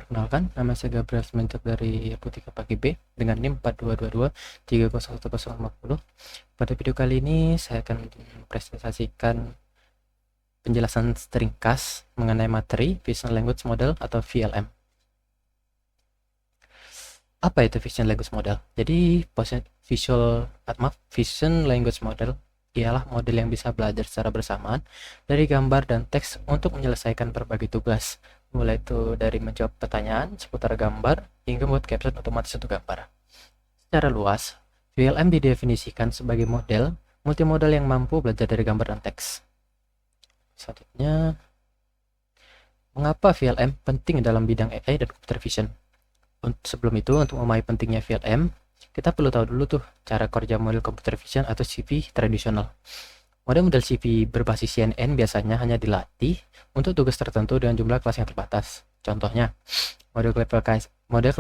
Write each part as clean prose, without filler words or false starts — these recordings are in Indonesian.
Perkenalkan, nama saya Gabriel Semenjak dari Apotika Pagi B dengan NIM 4222301050. Pada video kali ini saya akan mempresentasikan penjelasan ringkas mengenai materi Vision Language Model atau VLM. Apa itu Vision Language Model? Jadi Vision Language Model ialah model yang bisa belajar secara bersamaan dari gambar dan teks untuk menyelesaikan berbagai tugas, mulai itu dari menjawab pertanyaan seputar gambar hingga membuat caption otomatis untuk gambar. Secara luas, VLM didefinisikan sebagai model multimodal yang mampu belajar dari gambar dan teks. Selanjutnya, mengapa VLM penting dalam bidang AI dan computer vision? Sebelum itu, untuk memahami pentingnya VLM, kita perlu tahu dulu tuh cara kerja model computer vision atau CV tradisional. Model-model CV berbasis CNN biasanya hanya dilatih untuk tugas tertentu dengan jumlah kelas yang terbatas. Contohnya, model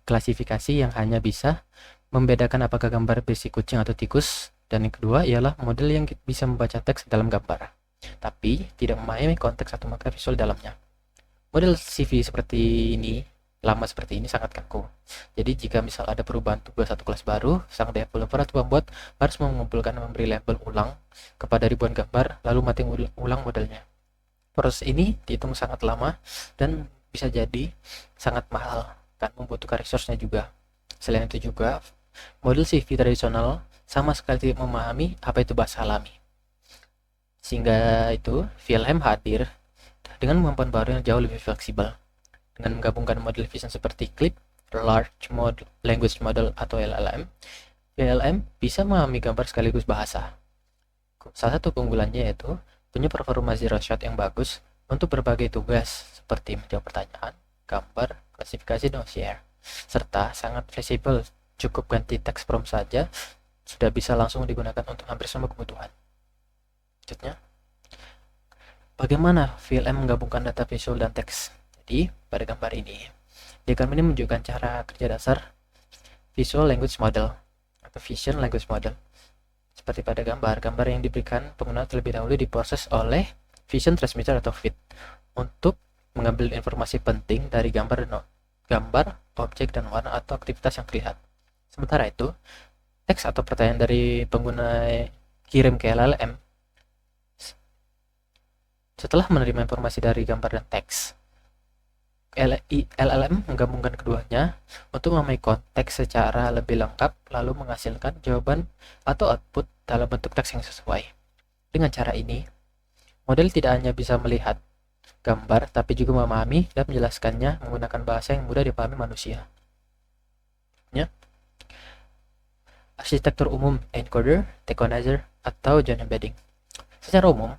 klasifikasi yang hanya bisa membedakan apakah gambar berisi kucing atau tikus, dan yang kedua ialah model yang bisa membaca teks dalam gambar, tapi tidak memahami konteks atau makna visual dalamnya. Model CV lama seperti ini sangat kaku. Jadi jika misal ada perubahan tugas atau kelas baru, sang developer atau pembuat harus mengumpulkan dan memberi label ulang kepada ribuan gambar, lalu mating ulang modelnya. Proses ini dihitung sangat lama dan bisa jadi sangat mahal, kan membutuhkan resource-nya juga. Selain itu juga, model CV tradisional sama sekali tidak memahami apa itu bahasa alami. Sehingga itu, VLM hadir dengan kemampuan baru yang jauh lebih fleksibel. Dengan menggabungkan model vision seperti CLIP, Large Language Model atau LLM, VLM bisa memahami gambar sekaligus bahasa. Salah satu keunggulannya yaitu punya performa zero shot yang bagus untuk berbagai tugas seperti menjawab pertanyaan, gambar, klasifikasi, dan OCR, serta sangat fleksibel. Cukup ganti teks prompt saja sudah bisa langsung digunakan untuk hampir semua kebutuhan. Selanjutnya, bagaimana VLM menggabungkan data visual dan teks? Jadi, pada gambar ini, diagram ini menunjukkan cara kerja dasar Visual Language Model atau Vision Language Model. Seperti pada gambar yang diberikan pengguna terlebih dahulu diproses oleh Vision Transmitter atau VIT untuk mengambil informasi penting dari gambar, objek, dan warna atau aktivitas yang terlihat. Sementara itu, teks atau pertanyaan dari pengguna kirim ke LLM setelah menerima informasi dari gambar dan teks. LLM menggabungkan keduanya untuk memahami konteks secara lebih lengkap, lalu menghasilkan jawaban atau output dalam bentuk teks yang sesuai. Dengan cara ini, model tidak hanya bisa melihat gambar, tapi juga memahami dan menjelaskannya menggunakan bahasa yang mudah dipahami manusia. Ya. Arsitektur umum encoder, decodizer, atau joint embedding. Secara umum,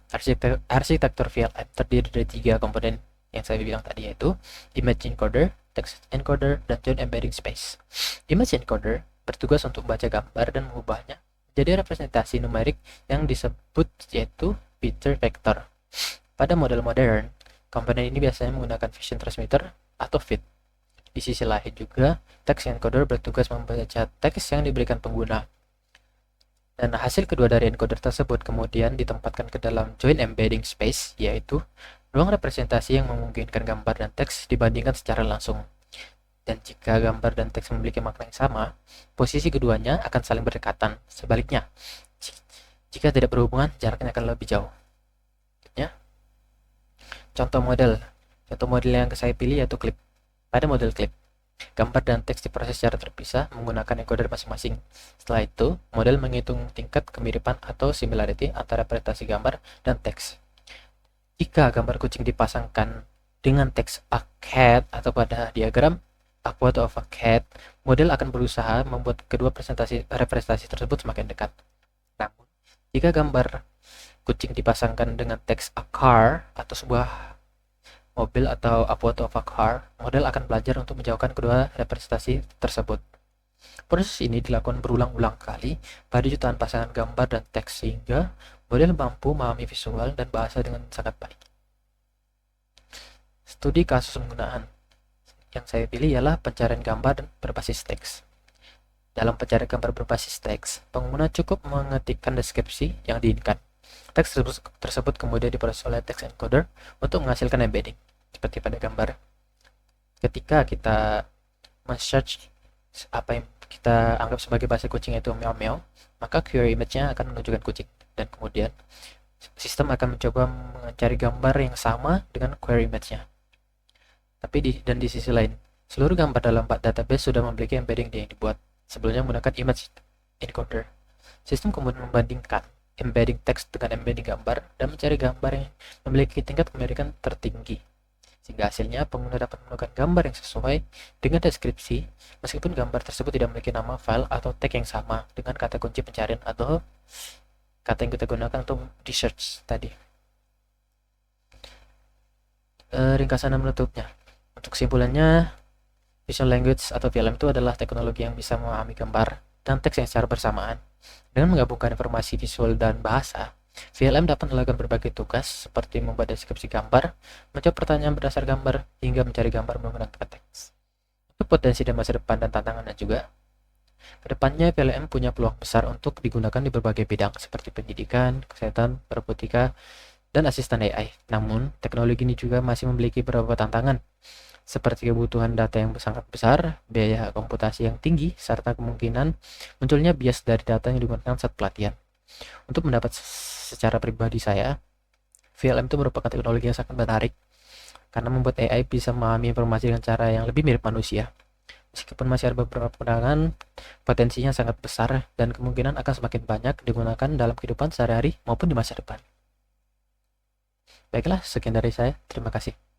arsitektur VLM terdiri dari 3 komponen yang saya bilang tadi, yaitu image encoder, text encoder, dan joint embedding space. Image encoder bertugas untuk membaca gambar dan mengubahnya menjadi representasi numerik yang disebut yaitu picture vector. Pada model modern, komponen ini biasanya menggunakan vision transmitter atau VIT. Di sisi lain juga, text encoder bertugas membaca teks yang diberikan pengguna. Dan hasil kedua dari encoder tersebut kemudian ditempatkan ke dalam joint embedding space, yaitu ruang representasi yang memungkinkan gambar dan teks dibandingkan secara langsung. Dan jika gambar dan teks memiliki makna yang sama, posisi keduanya akan saling berdekatan. Sebaliknya, jika tidak berhubungan, jaraknya akan lebih jauh. Contoh model yang saya pilih yaitu CLIP. Pada model CLIP, gambar dan teks diproses secara terpisah menggunakan encoder masing-masing. Setelah itu, model menghitung tingkat kemiripan atau similarity antara representasi gambar dan teks. Jika gambar kucing dipasangkan dengan teks a cat atau pada diagram a photo of a cat, model akan berusaha membuat kedua representasi tersebut semakin dekat. Namun, jika gambar kucing dipasangkan dengan teks a car atau sebuah mobil atau a photo of a car, model akan belajar untuk menjauhkan kedua representasi tersebut. Proses ini dilakukan berulang-ulang kali pada jutaan pasangan gambar dan teks sehingga model mampu memahami visual dan bahasa dengan sangat baik. Studi kasus penggunaan yang saya pilih ialah pencarian gambar berbasis teks. Dalam pencarian gambar berbasis teks, pengguna cukup mengetikkan deskripsi yang diinginkan. Teks tersebut kemudian diproses oleh text encoder untuk menghasilkan embedding, seperti pada gambar. ketika kita men-search apa yang kita anggap sebagai bahasa kucing itu meow meow, maka query image-nya akan menunjukkan kucing, dan kemudian sistem akan mencoba mencari gambar yang sama dengan query image-nya. Dan di sisi lain, seluruh gambar dalam database sudah memiliki embedding yang dibuat sebelumnya menggunakan image encoder. Sistem kemudian membandingkan embedding teks dengan embedding gambar dan mencari gambar yang memiliki tingkat kemiripan tertinggi. Sehingga hasilnya pengguna dapat menemukan gambar yang sesuai dengan deskripsi meskipun gambar tersebut tidak memiliki nama file atau tag yang sama dengan kata kunci pencarian atau kata yang kita gunakan untuk di search tadi. Ringkasan dan menutupnya. Untuk kesimpulannya, Visual Language atau VLM itu adalah teknologi yang bisa memahami gambar dan teks yang secara bersamaan. Dengan menggabungkan informasi visual dan bahasa, VLM dapat melakukan berbagai tugas seperti membuat deskripsi gambar, menjawab pertanyaan berdasar gambar, hingga mencari gambar menggunakan teks. Untuk potensi dan masa depan dan tantangannya juga, kedepannya VLM punya peluang besar untuk digunakan di berbagai bidang seperti pendidikan, kesehatan, robotika, dan asisten AI. Namun, teknologi ini juga masih memiliki beberapa tantangan, seperti kebutuhan data yang sangat besar, biaya komputasi yang tinggi, serta kemungkinan munculnya bias dari data yang digunakan saat pelatihan. Untuk mendapat secara pribadi saya, VLM itu merupakan teknologi yang sangat menarik karena membuat AI bisa memahami informasi dengan cara yang lebih mirip manusia. Meskipun masih ada beberapa pandangan, potensinya sangat besar dan kemungkinan akan semakin banyak digunakan dalam kehidupan sehari-hari maupun di masa depan. Baiklah, sekian dari saya. Terima kasih.